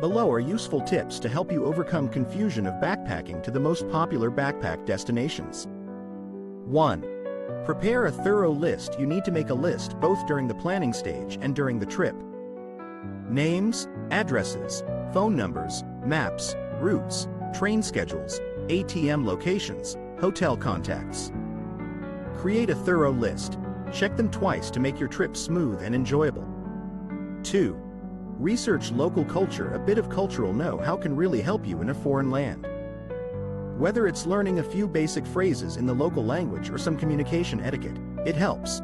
Below are useful tips to help you overcome confusion of backpacking to the most popular backpack destinations. 1. Prepare a thorough list. You need to make a list both during the planning stage and during the trip. Names, addresses, phone numbers, maps, routes, train schedules, ATM locations, hotel contacts. Create a thorough list. Check them twice to make your trip smooth and enjoyable. 2. Research local culture. A bit of cultural know-how can really help you in a foreign land. Whether it's learning a few basic phrases in the local language or some communication etiquette, it helps.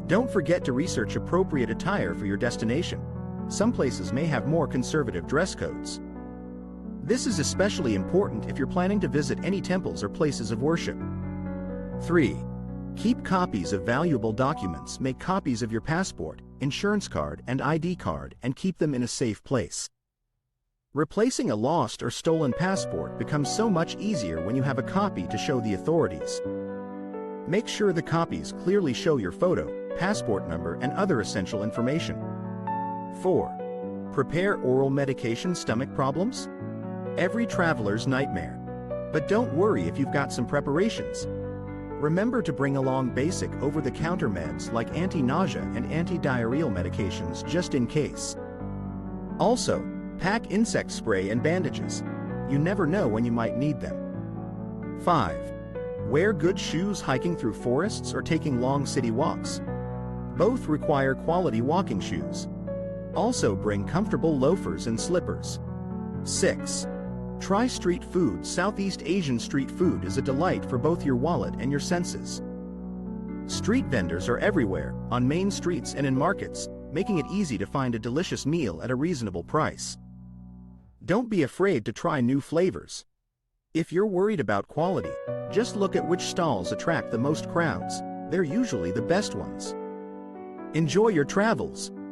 Don't forget to research appropriate attire for your destination. Some places may have more conservative dress codes. This is especially important if you're planning to visit any temples or places of worship. 3. Keep copies of valuable documents. Make copies of your passport, insurance card, and ID card and keep them in a safe place. Replacing a lost or stolen passport becomes so much easier when you have a copy to show the authorities. Make sure the copies clearly show your photo, passport number, and other essential information. 4. Prepare oral medication. Stomach problems? Every traveler's nightmare. But don't worry if you've got some preparations. Remember to bring along basic over-the-counter meds like anti-nausea and anti-diarrheal medications just in case. Also, pack insect spray and bandages. You never know when you might need them. 5. Wear good shoes. Hiking through forests or taking long city walks. Both require quality walking shoes. Also bring comfortable loafers and slippers. 6. Try street food. Southeast Asian street food is a delight for both your wallet and your senses. Street vendors are everywhere, on main streets and in markets, making it easy to find a delicious meal at a reasonable price. Don't be afraid to try new flavors. If you're worried about quality, just look at which stalls attract the most crowds. They're usually the best ones. Enjoy your travels.